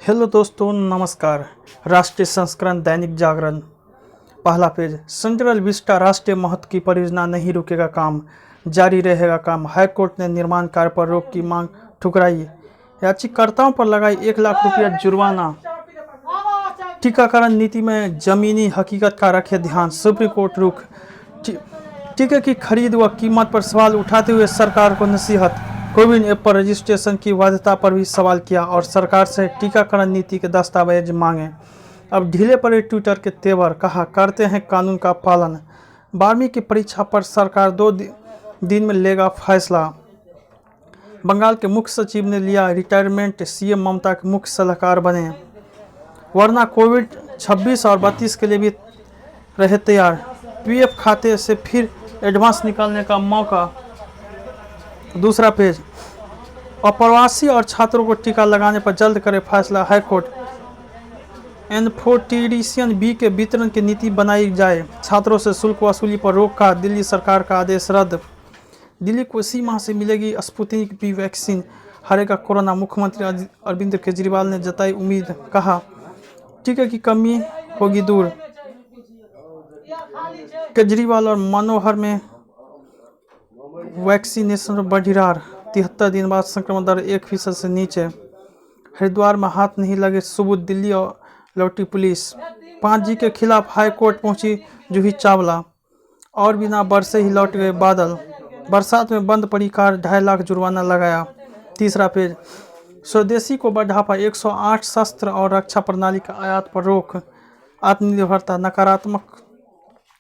Hello दोस्तों, नमस्कार। राष्ट्रीय संस्करण दैनिक जागरण, पहला पेज। सेंट्रल विस्टा राष्ट्रीय महत्व की परियोजना, नहीं रुकेगा काम, जारी रहेगा काम। हाईकोर्ट ने निर्माण कार्य पर रोक की मांग ठुकराई। याचिकाकर्ताओं पर लगाई 1 लाख रुपया जुर्माना। टीकाकरण नीति में जमीनी हकीकत का रखे ध्यान, सुप्रीम कोर्ट रुख। टीके की खरीद व कीमत पर सवाल उठाते हुए सरकार को नसीहत। कोविन ऐप पर रजिस्ट्रेशन की वैधता पर भी सवाल किया और सरकार से टीकाकरण नीति के दस्तावेज मांगे। अब ढीले पड़े ट्विटर के तेवर, कहा करते हैं कानून का पालन। 12वीं की परीक्षा पर सरकार 2 दिन में लेगा फैसला। बंगाल के मुख्य सचिव ने लिया रिटायरमेंट, सीएम ममता के मुख्य सलाहकार बने, वरना कोविड 26 और 32 के लिए भी रहे तैयार। पीएफ खाते से फिर एडवांस निकालने का मौका। दूसरा पेज। अप्रवासी और छात्रों को टीका लगाने पर जल्द करे फैसला, हाईकोर्ट। एनफोटिडिसियन बी के वितरण की नीति बनाई जाए, छात्रों से शुल्क वसूली पर रोक का दिल्ली सरकार का आदेश रद्द। दिल्ली को इसी माह से मिलेगी स्पुतनिक वी वैक्सीन, हारेगा कोरोना, मुख्यमंत्री अरविंद केजरीवाल ने जताई उम्मीद, कहा टीके की कमी होगी दूर। केजरीवाल और मनोहर में वैक्सीनेशन बढ़ी रहा, 73 दिन बाद संक्रमण दर 1% से नीचे। हरिद्वार में हाथ नहीं लगे सबूत, दिल्ली और लौटी पुलिस। 5G के खिलाफ हाई कोर्ट पहुंची जूही चावला, और बिना बरसे ही लौट गए बादल। बरसात में बंद पड़ी कार, 2.5 लाख जुर्माना लगाया। तीसरा पेज। स्वदेशी को बढ़ावा, 108 शस्त्र और रक्षा प्रणाली का आयात पर रोक। आत्मनिर्भरता, नकारात्मक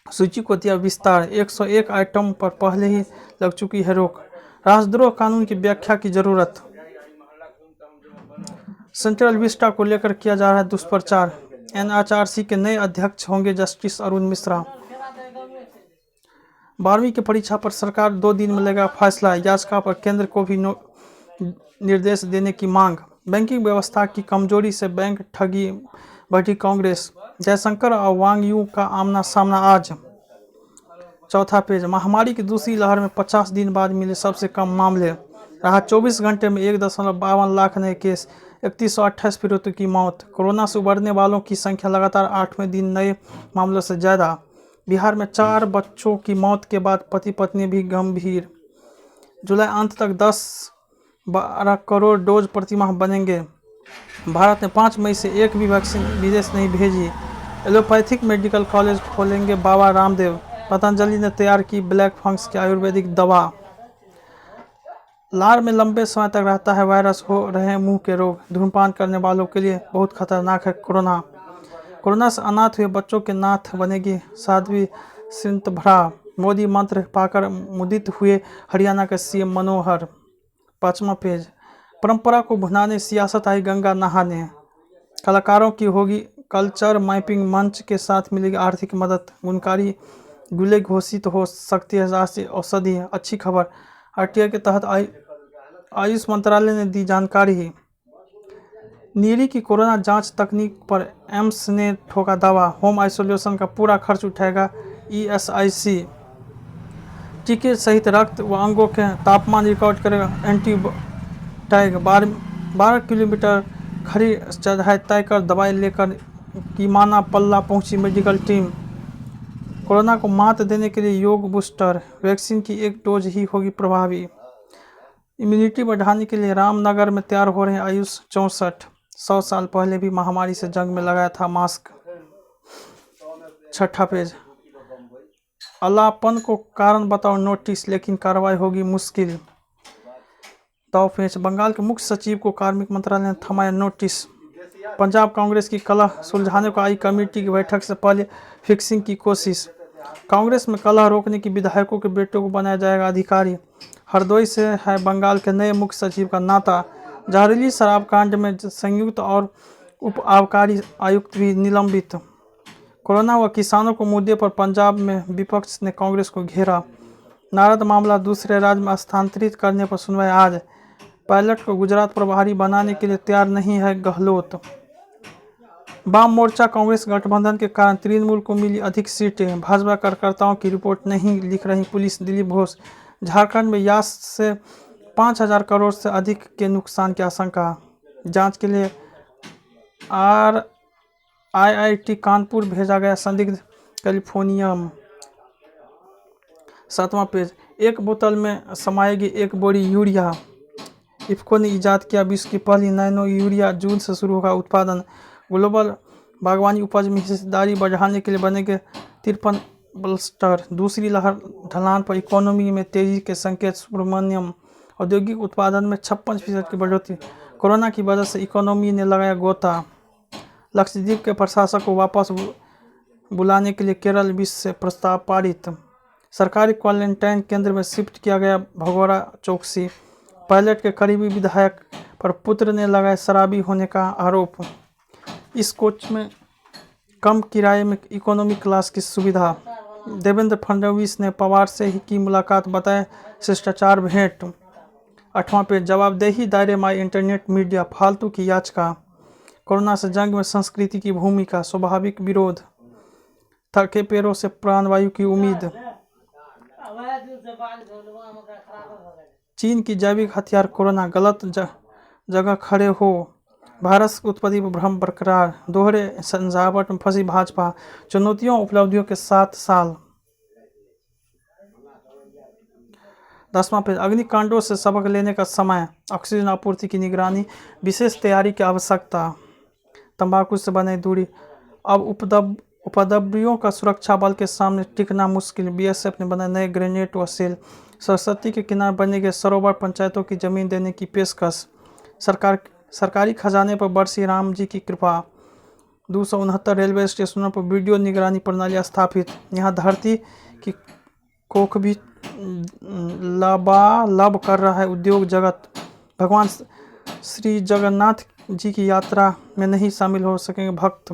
सूची को दिया विस्तार, 101 आइटम पर पहले ही लग चुकी है रोक। राष्ट्रद्रोह कानून की व्याख्या की जरूरत। सेंट्रल विस्टा को लेकर किया जा रहा है दुष्प्रचार। एनएचआरसी के नए अध्यक्ष होंगे जस्टिस अरुण मिश्रा। 12वीं की परीक्षा पर सरकार 2 दिन में लेगा फैसला, याचिका पर केंद्र को भी निर्देश देने की मांग। बैंकिंग व्यवस्था की कमजोरी से बैंक ठगी, बढ़ी कांग्रेस। जयशंकर और वांग यू का आमना सामना आज। चौथा पेज। महामारी की दूसरी लहर में 50 दिन बाद मिले सबसे कम मामले, रहा 24 घंटे में 1.52 लाख नए केस, 3128 पीड़ितों की मौत। कोरोना से उबरने वालों की संख्या लगातार 8वें दिन नए मामलों से ज़्यादा। बिहार में 4 बच्चों की मौत के बाद पति पत्नी भी गंभीर। जुलाई अंत तक 10-12 करोड़ डोज प्रतिमाह बनेंगे। भारत ने 5 मई से एक भी वैक्सीन विदेश नहीं भेजी। एलोपैथिक मेडिकल कॉलेज खोलेंगे बाबा रामदेव। पतंजलि ने तैयार की ब्लैक फंगस की आयुर्वेदिक दवा। लार में लंबे समय तक रहता है वायरस, हो रहे हैं मुंह के रोग। धूम्रपान करने वालों के लिए बहुत खतरनाक है कोरोना। कोरोना से अनाथ हुए बच्चों के नाथ बनेगी साध्वी सिंतभरा। मोदी मंत्र पाकर मुदित हुए हरियाणा के सीएम मनोहर। 5वां पेज। परंपरा को भुनाने सियासत आई गंगा नहाने, कलाकारों की होगी कल्चर मैपिंग, मंच के साथ मिलेगी आर्थिक मदद। गुणकारी गुले घोषित हो सकती है राष्ट्रीय औषधि, अच्छी खबर। आरटीआई के तहत आयुष मंत्रालय ने दी जानकारी। नीरी की कोरोना जांच तकनीक पर एम्स ने ठोका दावा, होम आइसोलेशन का पूरा खर्च उठाएगा ईएसआईसी। टीके सहित रक्त व अंगों के तापमान रिकॉर्ड करेगा एंटीटैग। 12 किलोमीटर खड़ी चढ़ाई तय कर दवाई लेकर कीमाना पल्ला पहुंची मेडिकल टीम। कोरोना को मात देने के लिए योग बूस्टर, वैक्सीन की 1 डोज ही होगी प्रभावी। इम्यूनिटी बढ़ाने के लिए रामनगर में तैयार हो रहे हैं आयुष 64। 100 साल पहले भी महामारी से जंग में लगाया था मास्क। 6ठा पेज। अलापन को कारण बताओ नोटिस, लेकिन कार्रवाई होगी मुश्किल। 2 पेज। बंगाल के मुख्य सचिव को कार्मिक मंत्रालय ने थमाया नोटिस। पंजाब कांग्रेस की कलह सुलझाने को आई कमेटी की बैठक से पहले फिक्सिंग की कोशिश। कांग्रेस में कलह रोकने की विधायकों के बेटों को बनाया जाएगा अधिकारी। हरदोई से है बंगाल के नए मुख्य सचिव का नाता। जहरीली शराब कांड में संयुक्त और उप आबकारी आयुक्त भी निलंबित। कोरोना व किसानों को मुद्दे पर पंजाब में विपक्ष ने कांग्रेस को घेरा। नारद मामला दूसरे राज्य में स्थानांतरित करने पर सुनवाई आज। पायलट को गुजरात प्रभारी बनाने के लिए तैयार नहीं है गहलोत। वाम मोर्चा कांग्रेस गठबंधन के कारण तृणमूल को मिली अधिक सीटें, भाजपा कार्यकर्ताओं की रिपोर्ट नहीं लिख रही पुलिस, दिलीप घोष। झारखंड में यास से 5000 करोड़ से अधिक के नुकसान की आशंका, जांच के लिए IIT कानपुर भेजा गया संदिग्ध कैलिफोर्नियम। 7वां पेज, एक बोतल में समाएगी एक बोरी यूरिया। इफ्को ने ईजाद किया विश्व की पहली नैनो यूरिया। जून से शुरू होगा उत्पादन। ग्लोबल बागवानी उपज में हिस्सेदारी बढ़ाने के लिए बनेंगे 53 क्लस्टर। दूसरी लहर ढलान पर, इकोनॉमी में तेजी के संकेत। सुब्रमण्यम, औद्योगिक उत्पादन में 56% की बढ़ोतरी। कोरोना की वजह से इकोनॉमी ने लगाया गोता। लक्षद्वीप के प्रशासक को वापस बुलाने के लिए केरल विश्व से प्रस्ताव पारित। सरकारी क्वारंटाइन केंद्र में शिफ्ट किया गया भगोड़ा चौकसी। पायलट के करीबी विधायक पर पुत्र ने लगाया शराबी होने का आरोप। इस कोच में कम किराए में इकोनॉमी क्लास की सुविधा। देवेंद्र फडणवीस ने पवार से ही की मुलाकात, बताया शिष्टाचार भेंट। 8वां पेज, जवाबदेही दायरे में इंटरनेट मीडिया। फालतू की याचिका। कोरोना से जंग में संस्कृति की भूमिका। स्वाभाविक विरोध। थके पैरों से प्राणवायु की उम्मीद। चीन की जैविक हथियार कोरोना। गलत जगह खड़े हो। भारत की उत्पत्ति पर भ्रम बरकरार। दोहरे सजावट में फंसी भाजपा। चुनौतियों उपलब्धियों के 7 साल। 10वां पेज, अग्निकांडों से सबक लेने का समय। ऑक्सीजन आपूर्ति की निगरानी, विशेष तैयारी की आवश्यकता। तंबाकू से बने दूरी। अब उपद्रवियों का सुरक्षा बल के सामने टिकना मुश्किल। BSF ने बनाए नए ग्रेनेड व सेल। सरस्वती के किनारे बनेंगे सरोवर। पंचायतों की जमीन देने की पेशकश। सरकारी खजाने पर बरसी राम जी की कृपा। 269 रेलवे स्टेशनों पर वीडियो निगरानी प्रणाली स्थापित। यहाँ धरती की कोख भी लबालब कर रहा है उद्योग जगत। भगवान श्री जगन्नाथ जी की यात्रा में नहीं शामिल हो सकेंगे भक्त।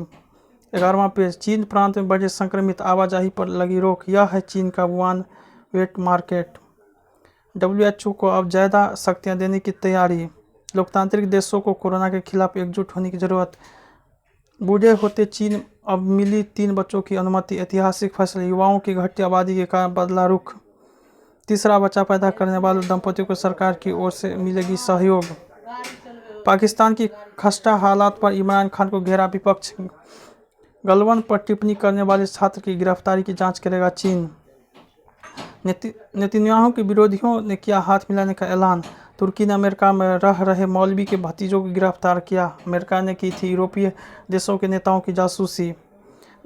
11वां पेज, चीन प्रांत में बढ़े संक्रमित, आवाजाही पर लगी रोक। यह है चीन का वुहान वेट मार्केट। WHO को अब ज़्यादा शक्तियां देने की तैयारी। लोकतांत्रिक देशों को कोरोना के खिलाफ एकजुट होने की जरूरत। बूढ़े होते चीन, अब मिली 3 बच्चों की अनुमति। ऐतिहासिक फैसला। युवाओं की घटती आबादी के कारण बदला रुख। तीसरा बच्चा पैदा करने वाले दंपतियों को सरकार की ओर से मिलेगी सहयोग। पाकिस्तान की खस्ता हालात पर इमरान खान को घेरा विपक्ष। गलवान पर टिप्पणी करने वाले छात्र की गिरफ्तारी की जांच करेगा चीन। नेतन्याहू के विरोधियों ने किया हाथ मिलाने का ऐलान। तुर्की ने अमेरिका में रह रहे मौलवी के भतीजों को गिरफ्तार किया। अमेरिका ने की थी यूरोपीय देशों के नेताओं की जासूसी।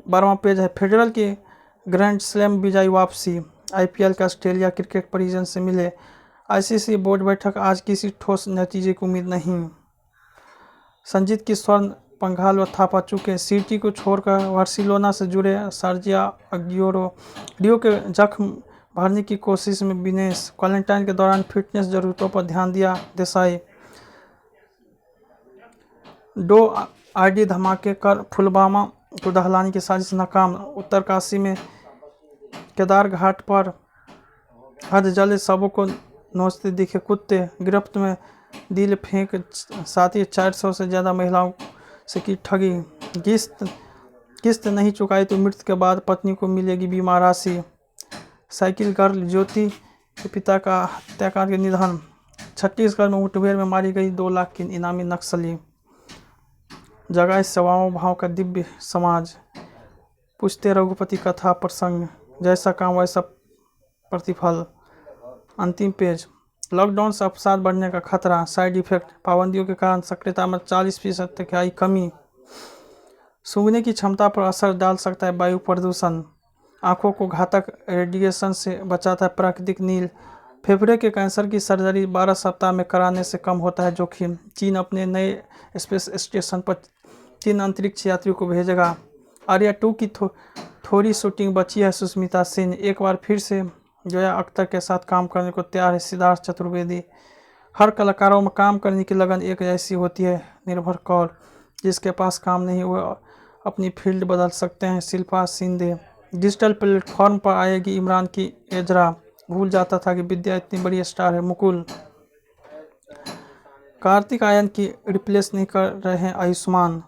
12वां पेज है, फेडरल की ग्रैंड स्लैम विजयी वापसी। IPL का ऑस्ट्रेलिया क्रिकेट परिजन से मिले। ICC बोर्ड बैठक आज, किसी ठोस नतीजे की उम्मीद नहीं। संजीत की स्वर्ण पंघाल व थापा चुके। सिटी को छोड़कर बार्सिलोना से जुड़े सर्जियो अग्यूरो। रियो के जख्म भरने की कोशिश में विनेश। क्वारंटाइन के दौरान फिटनेस जरूरतों पर ध्यान दिया देसाई। ID धमाके कर पुलवामा को दहलाने की साजिश नाकाम। उत्तरकाशी में केदार घाट पर हद जले शवों को नोचते दिखे कुत्ते। गिरफ्त में दिल फेंक, साथ ही 400 से ज़्यादा महिलाओं से की ठगी। किस्त नहीं चुकाई तो मृत्यु के बाद पत्नी को मिलेगी बीमा राशि। साइकिल गर्ल ज्योति के पिता का हत्याकांड के निधन। छत्तीसगढ़ में मुठभेड़ में मारी गई 2 लाख की इनामी नक्सली। जगाए सेवाओं भाव का दिव्य समाज। पूछते रघुपति कथा प्रसंग, जैसा काम वैसा प्रतिफल। अंतिम पेज, लॉकडाउन से अवसाद बढ़ने का खतरा। साइड इफेक्ट, पाबंदियों के कारण सक्रियता में 40% तक आई कमी। सूंघने की क्षमता पर असर डाल सकता है वायु प्रदूषण। आंखों को घातक रेडिएशन से बचाता है प्राकृतिक नील। फेफड़े के कैंसर की सर्जरी 12 सप्ताह में कराने से कम होता है जोखिम। चीन अपने नए स्पेस स्टेशन पर 3 अंतरिक्ष यात्रियों को भेजेगा। आर्या 2 की थोड़ी शूटिंग बची है। सुष्मिता सेन एक बार फिर से जोया अख्तर के साथ काम करने को तैयार है। सिद्धार्थ चतुर्वेदी, हर कलाकारों में काम करने की लगन एक जैसी होती है। निर्भर कौर, जिसके पास काम नहीं वो अपनी फील्ड बदल सकते हैं। शिल्पा शिंदे, डिजिटल प्लेटफॉर्म पर आएगी इमरान की एजरा। भूल जाता था कि विद्या इतनी बड़ी स्टार है। मुकुल, कार्तिक आर्यन की रिप्लेस नहीं कर रहे हैं आयुष्मान।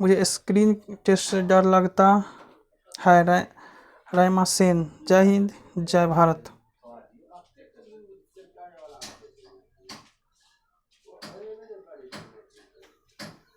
मुझे स्क्रीन टेस्ट से डर लगता है। रायमा सेन, जय हिंद जय भारत।